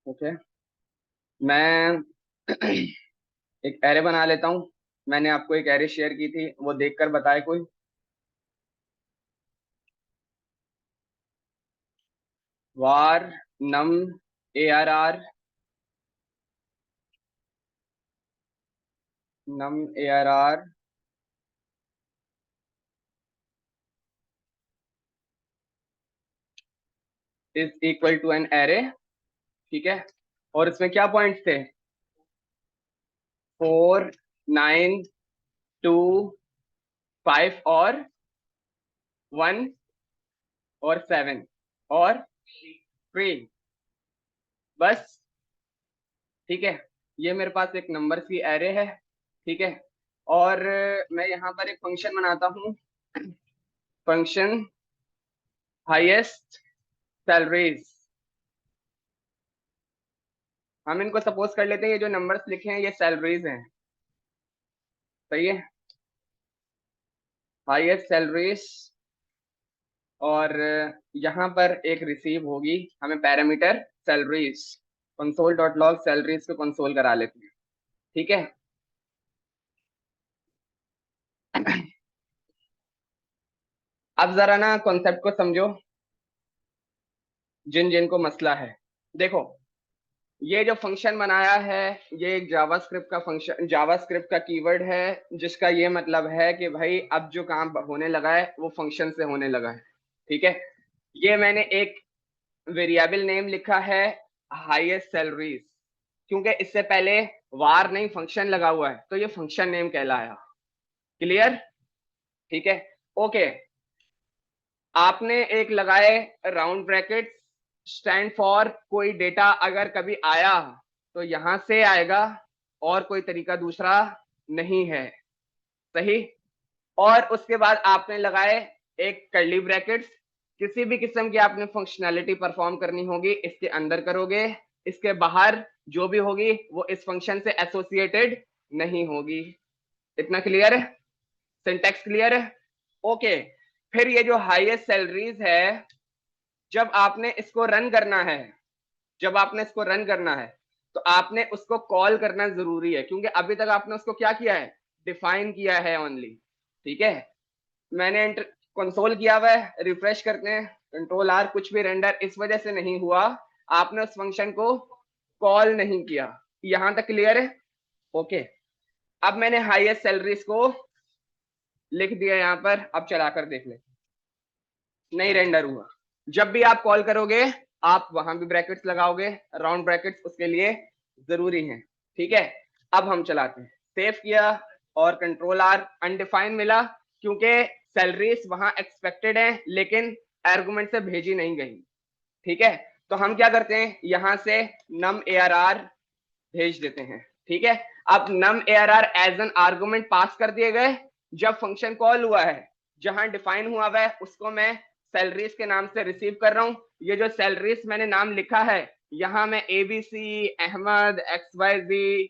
Okay. मैं एक array बना लेता हूँ। मैंने आपको एक एरे शेयर की थी, वो देखकर बताए कोई। Var num ARR num ARR is equal to an array. ठीक है। और इसमें क्या पॉइंट्स थे? 4, 9, 2, 5 और 1 और 7 और 3। बस। ठीक है। ये मेरे पास एक नंबर की एरे है। ठीक है। और मैं यहाँ पर एक फंक्शन बनाता हूँ। Function highest salaries. हम इनको सपोज कर लेते हैं, ये जो नंबर्स लिखे हैं ये सैलरीज हैं। सही है। Highest salaries. और यहाँ पर एक रिसीव होगी, हमें parameter salaries. Console dot log salaries को कंसोल करा लेते हैं। ठीक है। अब जरा ना कॉन्सेप्ट को समझो, जिन जिन को मसला है। देखो, ये जो फंक्शन बनाया है, ये एक जावास्क्रिप्ट का फंक्शन, जावास्क्रिप्ट का कीवर्ड है, जिसका ये मतलब है कि भाई अब जो काम होने लगा है वो फंक्शन से होने लगा है। ठीक है। ये मैंने एक वेरिएबल नेम लिखा है हाईएस्ट सैलरीज, क्योंकि इससे पहले वार नहीं फंक्शन लगा हुआ है, तो ये फंक्शन नेम कहलाया। क्लियर? ठीक है। ओके। आपने एक लगाए राउंड ब्रैकेट, स्टैंड फॉर, कोई डेटा अगर कभी आया तो यहां से आएगा, और कोई तरीका दूसरा नहीं है। सही। और उसके बाद आपने लगाए एक कर्ली ब्रैकेट्स। किसी भी किस्म की आपने फंक्शनैलिटी परफॉर्म करनी होगी इसके अंदर करोगे, इसके बाहर जो भी होगी वो इस फंक्शन से एसोसिएटेड नहीं होगी। इतना क्लियर है? सिंटैक्स क्लियर है? ओके। फिर ये जो हाईएस्ट सैलरीज है, जब आपने इसको रन करना है, जब आपने इसको रन करना है तो आपने उसको कॉल करना जरूरी है, क्योंकि अभी तक आपने उसको क्या किया है? डिफाइन किया है ओनली। ठीक है। मैंने कंसोल किया हुआ है, रिफ्रेश करते हैं, कंट्रोल आर, कुछ भी रेंडर इस वजह से नहीं हुआ, आपने उस फंक्शन को कॉल नहीं किया। यहां तक क्लियर है? ओके। अब मैंने हाईएस्ट सैलरीज को लिख दिया यहां पर, अब चलाकर देख ले। नहीं रेंडर हुआ। जब भी आप कॉल करोगे आप वहां भी ब्रैकेट्स लगाओगे, राउंड ब्रैकेट्स उसके लिए जरूरी हैं। ठीक है। अब हम चलाते हैं। सेव किया और कंट्रोल आर, अनडिफाइंड मिला, क्योंकि सैलरीज वहां एक्सपेक्टेड है लेकिन आर्गुमेंट से भेजी नहीं गई। ठीक है। तो हम क्या करते हैं, यहां से नम ARR भेज देते हैं। ठीक है। अब नम ARR एज एन आर्गुमेंट पास कर दिए गए। जब फंक्शन कॉल हुआ है, जहां डिफाइन हुआ हुआ है उसको मैं सैलरीज के नाम से रिसीव कर रहा हूं। ये जो सैलरीज मैंने नाम लिखा है, यहां मैं ABC, अहमद, XYZ,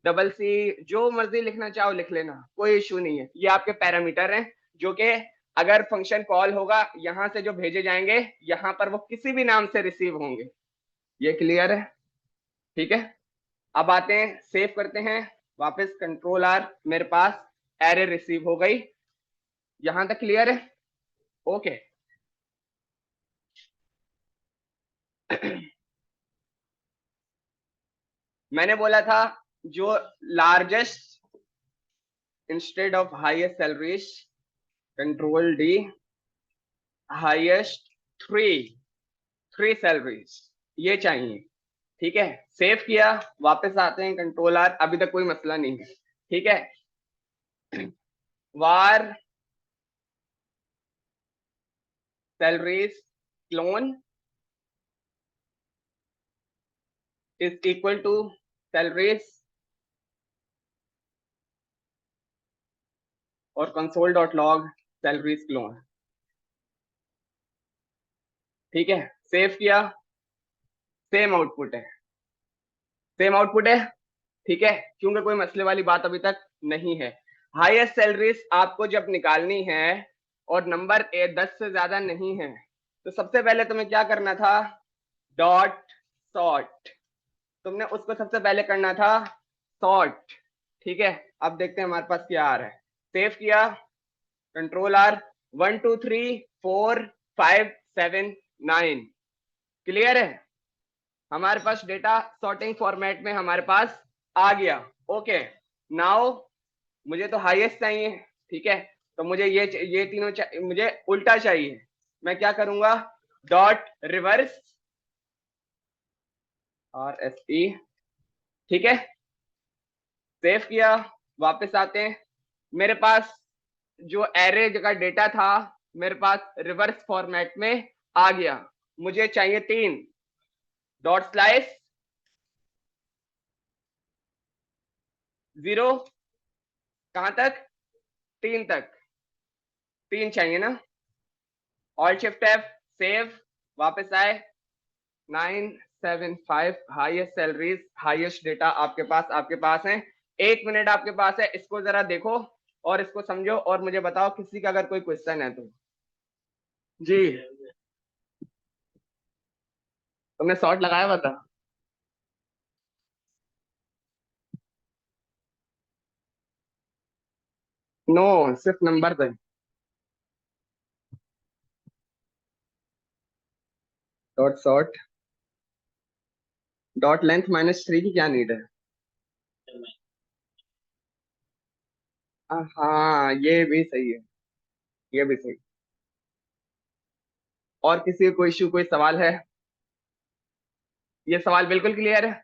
CC, जो मर्जी लिखना चाहो लिख लेना, कोई इशू नहीं है। ये आपके पैरामीटर हैं, जो कि अगर फंक्शन कॉल होगा यहां से जो भेजे जाएंगे, यहां पर वो किसी भी नाम से रिसीव होंगे। ये क्लियर है? ठीक है। अब आते हैं, सेव करते हैं वापस, कंट्रोल आर, मेरे पास एरे रिसीव हो गई। यहां तक क्लियर है? ओके। मैंने बोला था जो largest instead of highest salaries, control D, highest three three salaries, ये चाहिए। ठीक है। सेव किया, वापस आते हैं, कंट्रोल आर, अभी तक कोई मसला नहीं है। ठीक है। Var salaries clone is equal to salaries और console dot log salaries clone. ठीक है। सेव किया, सेम आउटपुट है, सेम आउटपुट है। ठीक है। क्योंकि कोई मसले वाली बात अभी तक नहीं है। हाईएस्ट सैलरीज आपको जब निकालनी है और नंबर 10 से ज्यादा नहीं है, तो सबसे पहले तुम्हें क्या करना था? Dot sort. तुमने उसको सबसे पहले करना था सॉर्ट। ठीक है, अब देखते हैं हमारे पास क्या आ रहा है। सेव किया, कंट्रोल आर, 1 2 3 4 5 7 9, क्लियर है। हमारे पास डेटा सॉर्टिंग फॉर्मेट में हमारे पास आ गया। ओके, नाउ मुझे तो हाईएस्ट चाहिए। ठीक है, तो मुझे ये तीनों मुझे उल्टा चाहिए। मैं क्या करूंगा, डॉट रिवर्स RSE। ठीक है, सेव किया, वापस आते हैं। मेरे पास जो एरे का डेटा था मेरे पास रिवर्स फॉर्मेट में आ गया। मुझे चाहिए 3, डॉट स्लाइस 0, कहां तक, 3 तक, 3 चाहिए ना। ऑल शिफ्ट F, सेव, वापस आए। 975 हाईएस्ट सैलरीज, हाईएस्ट डेटा आपके पास है। 1 मिनट आपके पास है, इसको जरा देखो और इसको समझो और मुझे बताओ किसी का अगर कोई क्वेश्चन है तो। जी, तुमने शॉर्ट लगाया हुआ था। नो, सिर्फ नंबर थे। डॉट शॉर्ट, डॉट लेंथ -3 की क्या नीड है। हाँ, ये भी सही है, ये भी सही। और किसी को कोई इशू, कोई सवाल है। ये सवाल बिल्कुल क्लियर है।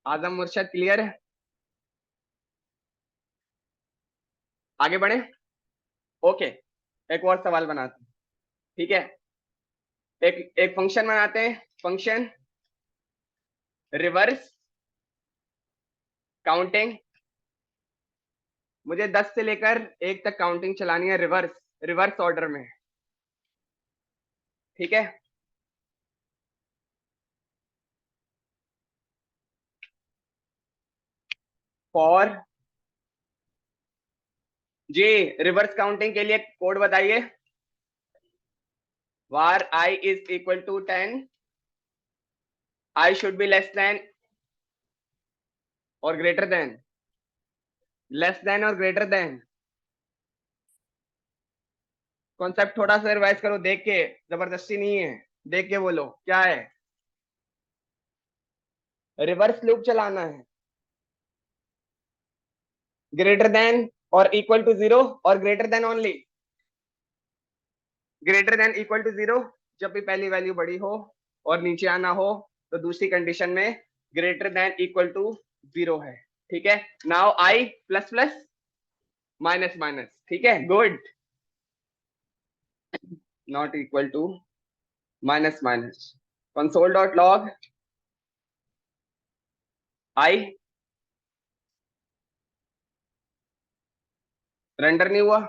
आजम मुर्शद क्लियर है। आगे बढ़े। ओके, एक और सवाल बनाते हैं। ठीक है, एक एक फंक्शन बनाते हैं, फंक्शन रिवर्स काउंटिंग। मुझे 10 से लेकर 1 तक काउंटिंग चलानी है, रिवर्स रिवर्स ऑर्डर में। ठीक है, फॉर, जी, रिवर्स काउंटिंग के लिए कोड बताइए। var I is equal to 10, I should be less than और ग्रेटर देन, लेस देन और ग्रेटर देन। कॉन्सेप्ट थोड़ा सा रिवाइज करो देख के, जबरदस्ती नहीं है, देख के बोलो क्या है। रिवर्स लूप चलाना है, ग्रेटर देन और इक्वल टू 0 और greater than only. Greater than equal to 0 जब भी पहली वैल्यू बड़ी हो और नीचे आना हो, तो दूसरी कंडीशन में ग्रेटर देन इक्वल टू 0 है। ठीक है, now I plus plus minus minus. ठीक है, good, not equal to minus minus. Console dot log I, render नहीं हुआ,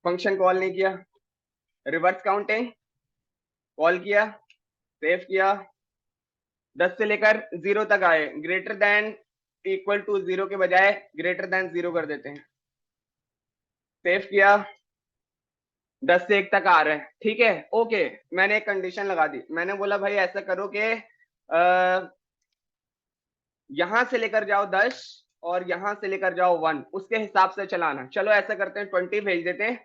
फंक्शन कॉल नहीं किया। रिवर्स काउंटिंग कॉल किया, सेव किया, 10 से लेकर 0 तक आए, ग्रेटर देन इक्वल टू 0 के बजाय ग्रेटर देन 0 कर देते हैं। सेव किया, 10 से 1 तक आ रहे हैं। ठीक है, ओके, मैंने एक कंडीशन लगा दी। मैंने बोला भाई ऐसा करो कि यहां से लेकर जाओ 10 और यहां से लेकर जाओ 1, उसके हिसाब से चलाना। चलो ऐसा करते हैं, 20 भेज देते हैं,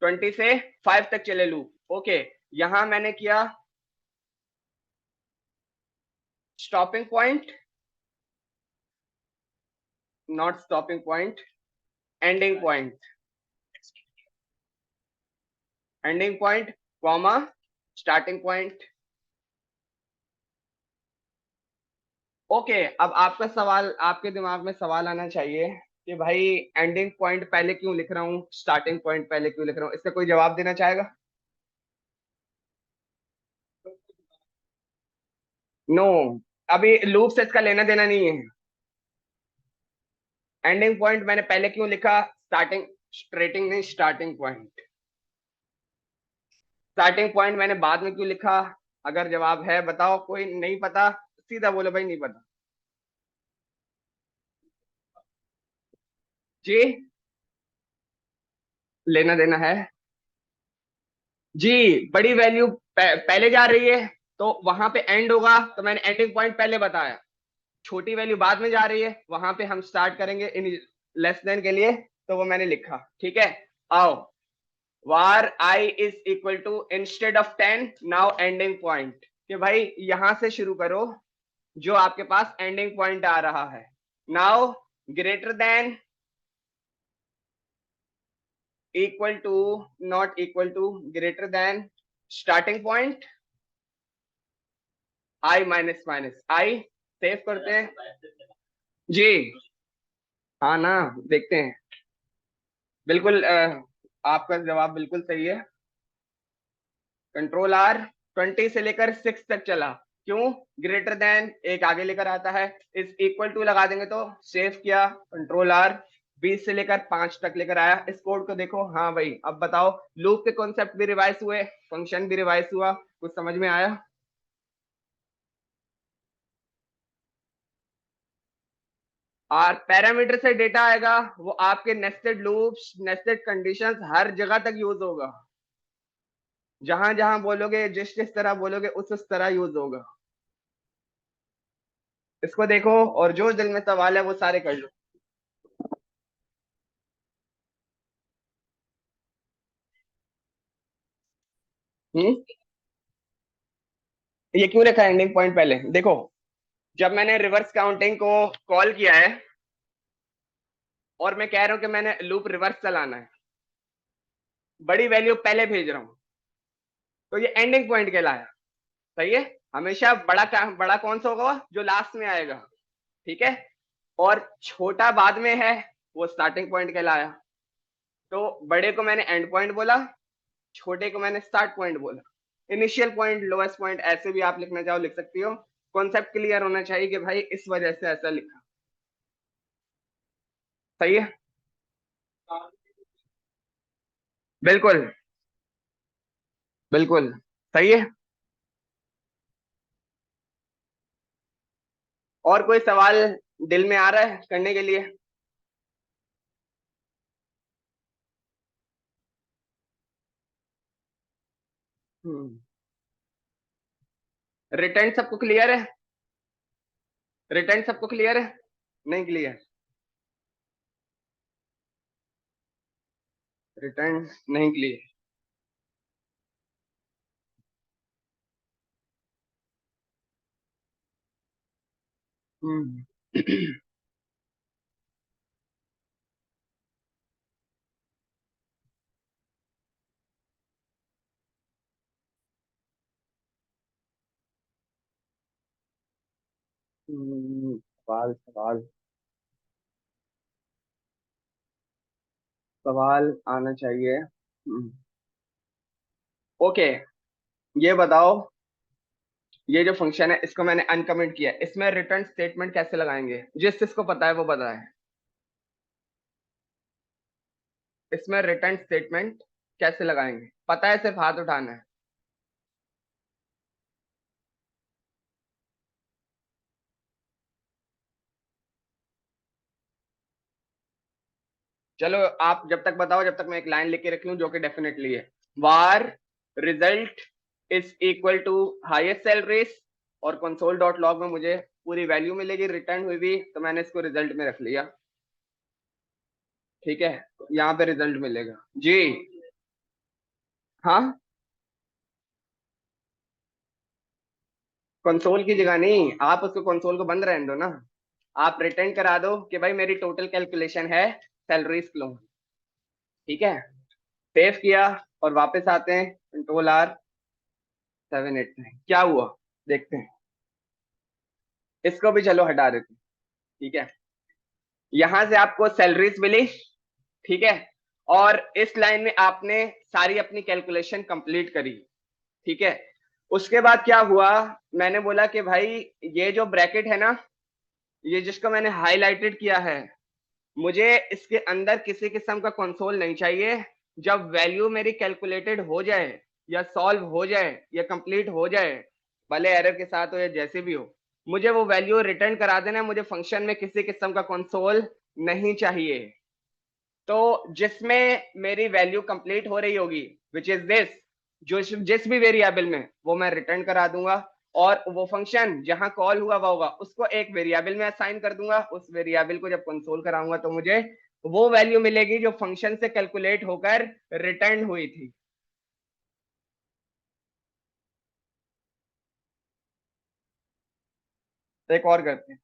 20 से 5 तक चले लूप। ओके, यहां मैंने किया stopping point, not stopping point, ending point, ending point comma starting point. Okay, अब आपका सवाल, आपके दिमाग में सवाल आना चाहिए कि भाई एंडिंग पॉइंट पहले क्यों लिख रहा हूँ, स्टार्टिंग पॉइंट पहले क्यों लिख रहा हूँ। इसका कोई जवाब देना चाहेगा। नो, अभी लूप से इसका लेना देना नहीं है। एंडिंग पॉइंट मैंने पहले क्यों लिखा, स्टार्टिंग, स्ट्रेटिंग नहीं, स्टार्टिंग पॉइंट। स्टार्टिंग पॉइंट मैंने बाद में क्यों लिखा। अगर जवाब है बताओ, कोई नहीं पता सीधा बोलो भाई नहीं पता। जी, लेना देना है। जी, बड़ी वैल्यू पहले जा रही है तो वहां पे एंड होगा, तो मैंने एंडिंग पॉइंट पहले बताया। छोटी वैल्यू बाद में जा रही है, वहां पे हम स्टार्ट करेंगे इन लेस देन के लिए, तो वो मैंने लिखा। ठीक है, आओ, var I is equal to instead of 10 now ending point, कि भाई यहां से शुरू करो जो आपके पास एंडिंग पॉइंट आ रहा है। Now greater than, equal to, not equal to, greater than starting point i minus minus i। Save करते हैं जी। हाँ ना, देखते हैं। बिल्कुल आपका जवाब बिल्कुल सही है। कंट्रोल आर 20 से लेकर 6 तक चला, क्यों? ग्रेटर देन एक आगे लेकर आता है, इस इक्वल टू लगा देंगे तो सेव किया, कंट्रोल आर 20 से लेकर 5 तक लेकर आया। इस कोड को देखो। हाँ भाई, अब बताओ, लूप के कॉन्सेप्ट भी रिवाइज हुए, फंक्शन भी रिवाइज हुआ, कुछ समझ में आया? और पैरामीटर से डेटा आएगा, वो आपके नेस्टेड लूप्स, नेस्टेड कंडीशंस हर जगह तक यूज होगा। जहां जहां बोलोगे, जिस जिस तरह बोलोगे, उस तरह यूज होगा। इसको देखो और जो दिल में सवाल है वो सारे कर लो। हम्म, ये क्यों रखा एंडिंग पॉइंट? पहले देखो, जब मैंने रिवर्स काउंटिंग को कॉल किया है और मैं कह रहा हूं कि मैंने लूप रिवर्स चलाना है, बड़ी वैल्यू पहले भेज रहा हूं, तो ये एंडिंग पॉइंट कहलाया। सही है। हमेशा बड़ा कौन सा होगा? जो लास्ट में आएगा। ठीक है, और छोटा बाद में है, वो स्टार्टिंग पॉइंट कहलाया। तो बड़े को मैंने एंड पॉइंट बोला, छोटे को मैंने स्टार्ट पॉइंट बोला। इनिशियल पॉइंट, लोएस्ट पॉइंट, ऐसे भी आप लिखना चाहो लिख सकती हो। कॉन्सेप्ट क्लियर होना चाहिए कि भाई इस वजह से ऐसा लिखा। सही है, बिल्कुल बिल्कुल सही है। और कोई सवाल दिल में आ रहा है करने के लिए? रिटर्न सबको क्लियर है? रिटर्न सबको क्लियर है? नहीं क्लियर? रिटर्न नहीं क्लियर? हम्म। सवाल सवाल सवाल आना चाहिए। ओके, ये बताओ, ये जो फंक्शन है इसको मैंने अनकमेंट किया है, इसमें रिटर्न स्टेटमेंट कैसे लगाएंगे? जिस जिसको पता है वो बताए। इसमें रिटर्न स्टेटमेंट कैसे लगाएंगे? पता है, सिर्फ हाथ उठाना है। चलो आप जब तक बताओ, जब तक मैं एक लाइन लिख के रख लूं जो कि डेफिनेटली है। Var result is equal to highest salaries, और कंसोल डॉट लॉग में मुझे पूरी वैल्यू मिलेगी रिटर्न हुई भी, तो मैंने इसको रिजल्ट में रख लिया। ठीक है, यहाँ पे रिजल्ट मिलेगा जी। हाँ, कंसोल की जगह नहीं, आप उसको कंसोल को बंद रहने दो ना। आप रिटर्न करा दो कि भाई मेरी टोटल कैलकुलेशन है सैलरीज क्लोन। ठीक है, सेव किया और वापस आते हैं, कंट्रोल आर 789, क्या हुआ देखते हैं। इसको भी चलो हटा देते हैं। ठीक है, यहां से आपको सैलरीज मिली। ठीक है, और इस लाइन में आपने सारी अपनी कैलकुलेशन कंप्लीट करी। ठीक है, उसके बाद क्या हुआ? मैंने बोला कि भाई ये जो ब्रैकेट है ना, ये जिसको मैंने हाईलाइटेड किया है, मुझे इसके अंदर किसी किस्म का कंसोल नहीं चाहिए। जब वैल्यू मेरी कैलकुलेटेड हो जाए या सॉल्व हो जाए या कंप्लीट हो जाए, भले एरर के साथ हो या जैसे भी हो, मुझे वो वैल्यू रिटर्न करा देना। मुझे फंक्शन में किसी किस्म का कंसोल नहीं चाहिए। तो जिसमें मेरी वैल्यू कंप्लीट हो रही होगी, विच इज दिस, जो जिस भी वेरिएबल में वो मैं रिटर्न करा दूंगा, और वो फंक्शन जहां कॉल हुआ होगा उसको एक वेरिएबल में असाइन कर दूंगा। उस वेरिएबल को जब कंसोल कराऊंगा तो मुझे वो वैल्यू मिलेगी जो फंक्शन से कैलकुलेट होकर रिटर्न हुई थी। तो एक और करते हैं।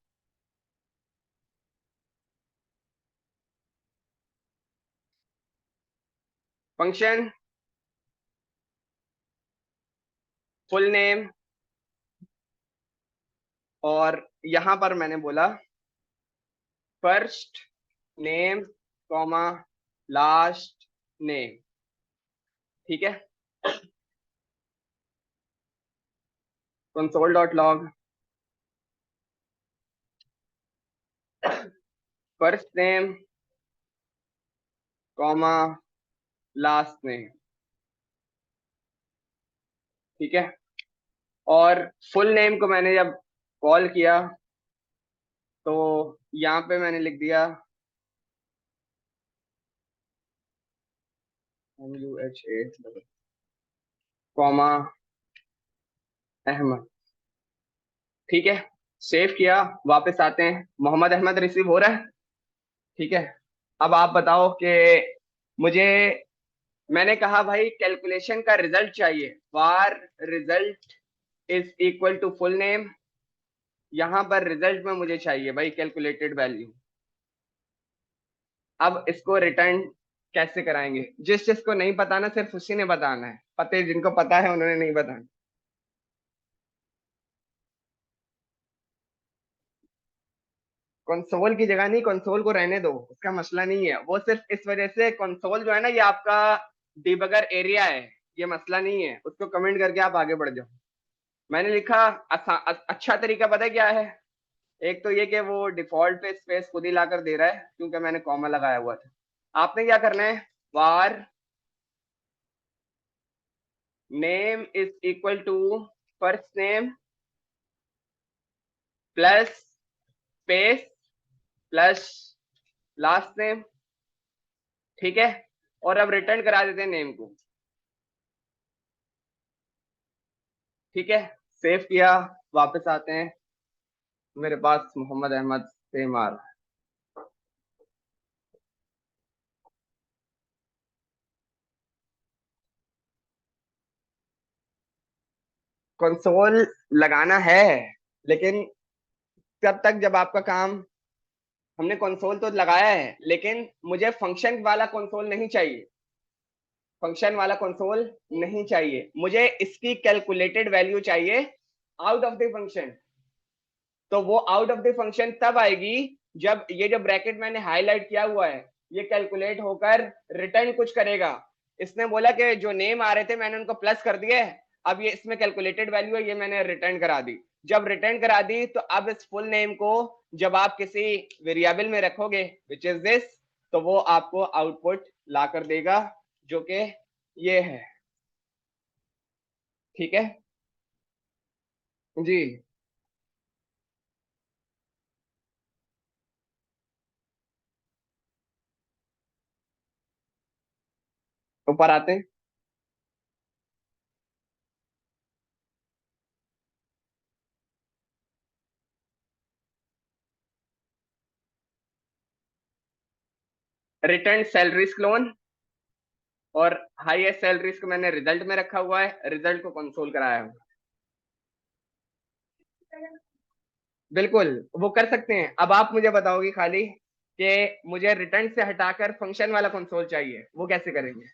फंक्शन फुल नेम, और यहां पर मैंने बोला first name comma last name. ठीक है, console dot log first name comma last name. ठीक है, और फुल नेम को मैंने जब कॉल किया तो यहाँ पे मैंने लिख दिया MUHA कॉमा अहमद। ठीक है, सेव किया, वापस आते हैं। मोहम्मद अहमद रिसीव हो रहा है। ठीक है, अब आप बताओ कि मुझे, मैंने कहा भाई कैलकुलेशन का रिजल्ट चाहिए, var result is equal to full name. यहां पर रिजल्ट में मुझे चाहिए भाई कैलकुलेटेड वैल्यू। अब इसको रिटर्न कैसे कराएंगे? जिस जिसको नहीं पता ना सिर्फ उसी ने बताना है, पते जिनको पता है उन्होंने नहीं बताना। कंसोल की जगह नहीं, कंसोल को रहने दो, उसका मसला नहीं है। वो सिर्फ इस वजह से, कंसोल जो है ना ये आपका डिबगर एरिया है, ये मसला नहीं है। उसको कमेंट करके आप आगे बढ़ जाओ। मैंने लिखा अच्छा तरीका पता है क्या है? एक तो ये कि वो डिफॉल्ट पे स्पेस खुद ही लाकर दे रहा है क्योंकि मैंने कॉमा लगाया हुआ था। आपने क्या करना है, var name is equal to first name plus space plus last name. ठीक है, और अब रिटर्न करा देते हैं नेम को। ठीक है, सेव किया, वापस आते हैं। मेरे पास मोहम्मद अहमद सेम आ रहा है। कंसोल लगाना है, लेकिन तब तक जब आपका काम, हमने कंसोल तो लगाया है लेकिन मुझे फंक्शन वाला कंसोल नहीं चाहिए। फंक्शन वाला कंसोल नहीं चाहिए मुझे, इसकी कैलकुलेटेड वैल्यू चाहिए आउट ऑफ द फंक्शन। तो वो आउट ऑफ द फंक्शन तब आएगी जब ये जो ब्रैकेट मैंने हाईलाइट किया हुआ है ये कैलकुलेट होकर रिटर्न कुछ करेगा। इसने बोला कि जो नेम आ रहे थे मैंने उनको प्लस कर दिए, अब ये इसमें कैलकुलेटेड वैल्यू है, ये मैंने रिटर्न करा दी। जब रिटर्न करा दी तो अब इस फुल नेम को जब आप किसी वेरिएबल में रखोगे विच इज दिस, तो वो आपको आउटपुट ला कर देगा जो कि ये है। ठीक है जी, ऊपर आते हैं। रिटर्न सैलरी क्लोन, और हाईएस्ट सैलरीज को मैंने रिजल्ट में रखा हुआ है, रिजल्ट को कंसोल कराया हुआ है। बिल्कुल, वो कर सकते हैं। अब आप मुझे बताओगे खाली कि मुझे रिटर्न से हटाकर फंक्शन वाला कंसोल चाहिए, वो कैसे करेंगे?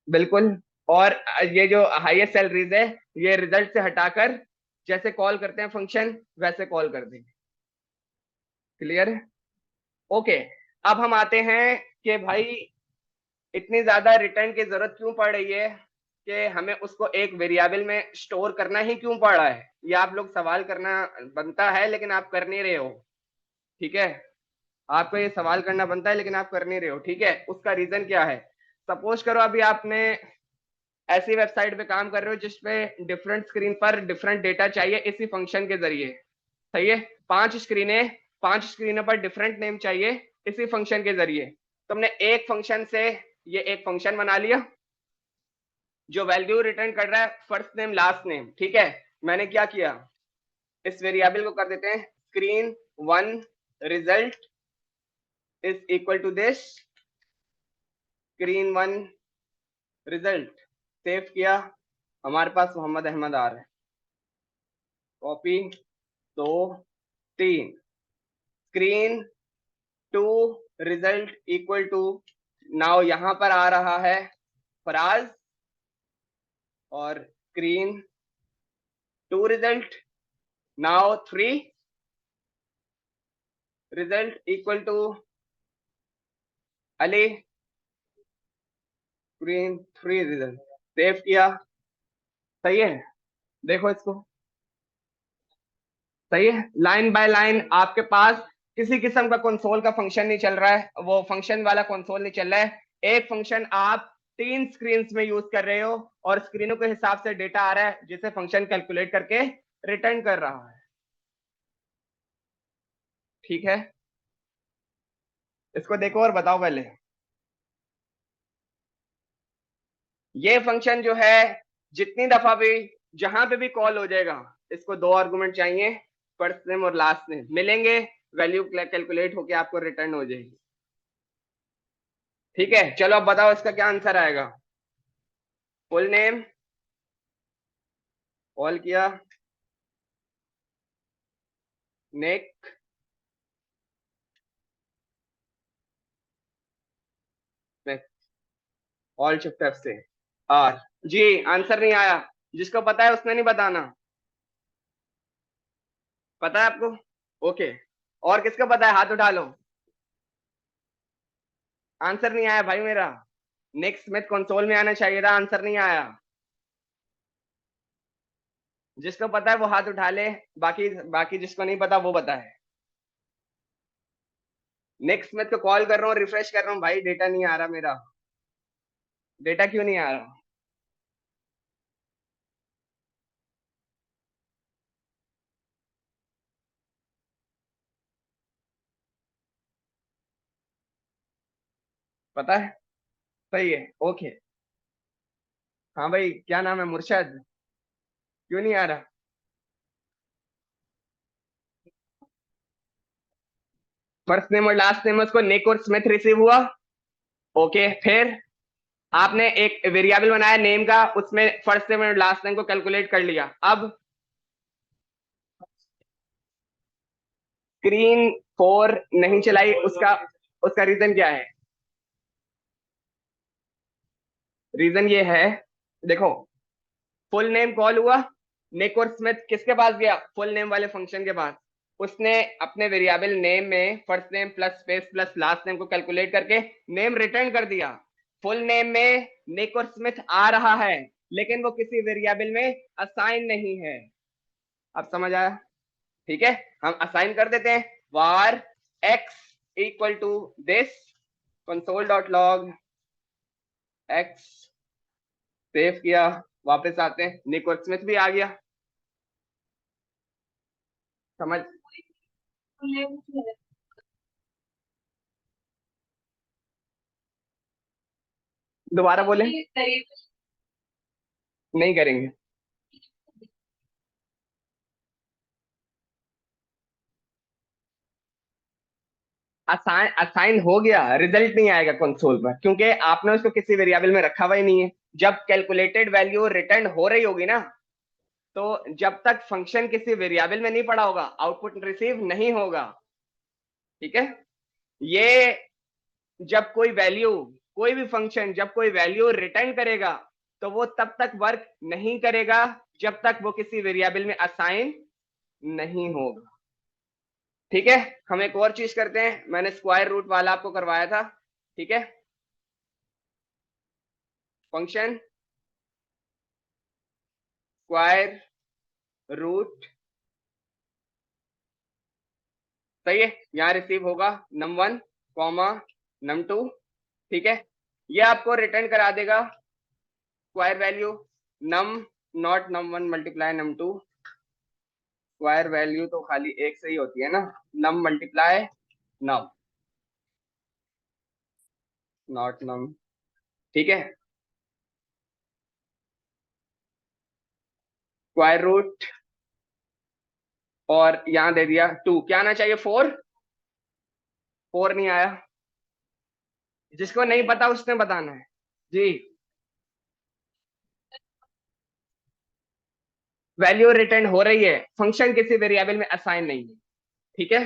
बिल्कुल, और ये जो हाईएस्ट सैलरीज है ये रिजल्ट से हटाकर जैसे कॉल करते हैं फंक्शन वैसे कॉल कर देंगे। क्लियर है? ओके, अब हम आते हैं कि भाई इतनी ज्यादा रिटर्न की जरूरत क्यों पड़ रही है, कि हमें उसको एक वेरिएबल में स्टोर करना ही क्यों पड़ रहा है? ये आप लोग सवाल करना बनता है लेकिन आप कर नहीं रहे हो। ठीक है, आपको ये सवाल करना बनता है लेकिन आप कर नहीं रहे हो। ठीक है, उसका रीजन क्या है? सपोज करो अभी आपने ऐसी वेबसाइट पे काम कर रहे हो जिसपे डिफरेंट स्क्रीन पर डिफरेंट डेटा चाहिए इसी फंक्शन के जरिए। सही है, 5 स्क्रीनें, 5 स्क्रीनों पर डिफरेंट नेम चाहिए इसी फंक्शन के जरिए। तुमने एक फंक्शन से ये एक फंक्शन बना लिया जो वैल्यू रिटर्न कर रहा है फर्स्ट नेम लास्ट नेम। ठीक है, मैंने क्या किया, इस वेरिएबल को कर देते हैं screen one result is equal to this screen one result. Save किया, हमारे पास मोहम्मद अहमद आ रहा है, copy 2 3 screen two result equal to, now यहां पर आ रहा है फराज, और screen two result now 3 result equal to Ali, screen 3 result. Save किया, सही है, देखो इसको, सही है। लाइन बाय लाइन आपके पास किसी किस्म का कंसोल का फंक्शन नहीं चल रहा है, वो फंक्शन वाला कंसोल नहीं चल रहा है। एक फंक्शन आप 3 स्क्रीन में यूज कर रहे हो और स्क्रीनों के हिसाब से डेटा आ रहा है जिसे फंक्शन कैलकुलेट करके रिटर्न कर रहा है। ठीक है, इसको देखो और बताओ पहले। ये फंक्शन जो है जितनी दफा भी जहां पे भी कॉल हो जाएगा, इसको 2 आर्गुमेंट चाहिए, फर्स्ट नेम और लास्ट नेम मिलेंगे, वैल्यू कैलकुलेट होके आपको रिटर्न हो जाएगी। ठीक है, चलो अब बताओ इसका क्या आंसर आएगा। फुल नेम कॉल किया, नेक ऑल शिफ्ट एफ से आर। जी, आंसर नहीं आया, जिसको पता है उसने नहीं बताना। पता है आपको? ओके, और किसको पता है हाथ उठा लो। आंसर नहीं आया भाई मेरा, नेक्स्ट स्मिथ कंसोल में आना चाहिए था, आंसर नहीं आया। जिसको पता है वो हाथ उठा ले, बाकी बाकी जिसको नहीं पता वो पता है। नेक्स्ट स्मिथ को कॉल कर रहा हूँ, रिफ्रेश कर रहा हूँ, भाई डेटा नहीं आ रहा मेरा। डेटा क्यों नहीं आ रहा? पता है, सही है, ओके। हाँ भाई, क्या नाम है, मुर्शद? क्यों नहीं आ रहा? फर्स्ट नेम और लास्ट नेम उसको नेक और स्मिथ रिसीव हुआ। ओके, फिर आपने एक वेरिएबल बनाया नेम का, उसमें फर्स्ट नेम और लास्ट नेम को कैलकुलेट कर लिया। अब स्क्रीन 4 नहीं चलाई, उसका उसका रीजन क्या है? रीजन ये है, देखो, फुल नेम कॉल हुआ, निक और स्मिथ किसके पास गया? फुल नेम वाले फंक्शन के पास। उसने अपने वेरिएबल नेम में first name plus space plus last name को कैलकुलेट करके नेम रिटर्न कर दिया। फुल नेम में निक और स्मिथ आ रहा है, लेकिन वो किसी वेरिएबल में असाइन नहीं है। अब समझ आया? ठीक है, हम असाइन कर देते हैं, var x equal to this console dot log x। Save किया, वापस आते हैं, निक और स्मिथ भी आ गया। समझ? दोबारा बोले? नहीं करेंगे। असाइन असाइन हो गया, रिजल्ट नहीं आएगा कंसोल पर, क्योंकि आपने उसको किसी वेरिएबल में रखा हुआ ही नहीं है। जब कैलकुलेटेड वैल्यू रिटर्न हो रही होगी ना, तो जब तक फंक्शन किसी वेरिएबल में नहीं पड़ा होगा, आउटपुट रिसीव नहीं होगा। ठीक है, ये जब कोई वैल्यू, कोई भी फंक्शन जब कोई वैल्यू रिटर्न करेगा, तो वो तब तक वर्क नहीं करेगा जब तक वो किसी वेरिएबल में असाइन नहीं होगा। ठीक है, हम एक और चीज करते हैं, मैंने स्क्वायर रूट वाला आपको करवाया था। ठीक है, फंक्शन स्क्वायर रूट, सही है, यहाँ रिसीव होगा num1 कॉमा num2। ठीक है, ये आपको रिटर्न करा देगा square value num not num1 multiply num2। Square value तो खाली एक से ही होती है ना, num multiply num, not num। ठीक है, स्क्वायर रूट, और यहां दे दिया 2, क्या आना चाहिए 4, 4 नहीं आया। जिसको नहीं पता उसने बताना है जी। वैल्यू रिटर्न हो रही है, फंक्शन किसी वेरिएबल में असाइन नहीं है। ठीक है,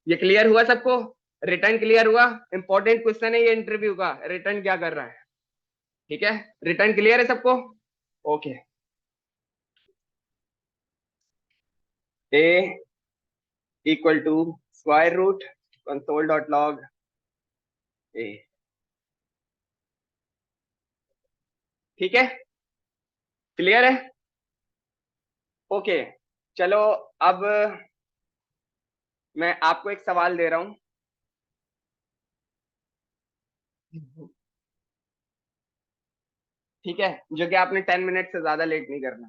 ये क्लियर हुआ सबको? रिटर्न क्लियर हुआ? इंपॉर्टेंट क्वेश्चन है ये इंटरव्यू का, रिटर्न क्या कर रहा है। ठीक है, रिटर्न क्लियर है सबको? Okay, a equal to square root console dot log a. ठीक है, क्लियर है? ओके, चलो अब मैं आपको एक सवाल दे रहा हूं। ठीक है, जो कि आपने 10 मिनट से ज्यादा लेट नहीं करना।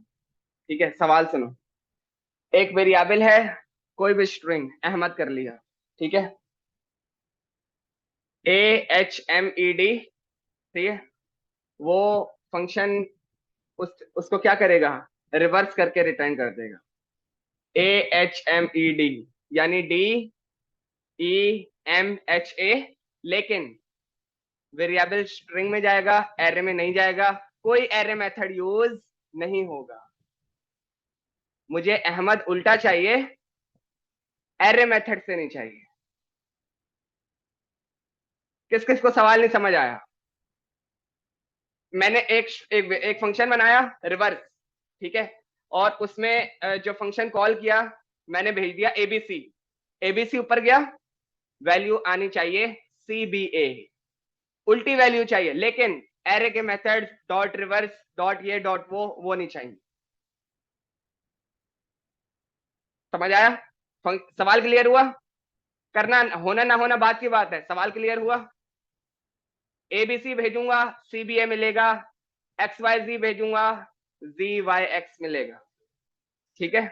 ठीक है, सवाल सुनो। एक वेरिएबल है, कोई भी स्ट्रिंग अहमद कर लिया। ठीक है, AHMED। ठीक है, वो फंक्शन उसको क्या करेगा, रिवर्स करके रिटर्न कर देगा। AHMED यानी DEMHA, लेकिन वेरिएबल स्ट्रिंग में जाएगा, एरे में नहीं जाएगा, कोई एरे मेथड यूज नहीं होगा। मुझे अहमद उल्टा चाहिए, एरे मेथड से नहीं चाहिए। किस किस को सवाल नहीं समझ आया? मैंने एक फंक्शन बनाया रिवर्स, ठीक है, और उसमें जो फंक्शन कॉल किया, मैंने भेज दिया एबीसी। एबीसी ऊपर गया, वैल्यू आनी चाहिए CBA, उल्टी वैल्यू चाहिए, लेकिन एरे के मेथड डॉट रिवर्स डॉट ये डॉट वो नहीं चाहिए। समझ आया? सवाल क्लियर हुआ? करना होना ना होना बात की बात है, सवाल क्लियर हुआ? एबीसी भेजूंगा, CBA मिलेगा, XYZ भेजूंगा, ZYX मिलेगा। ठीक है,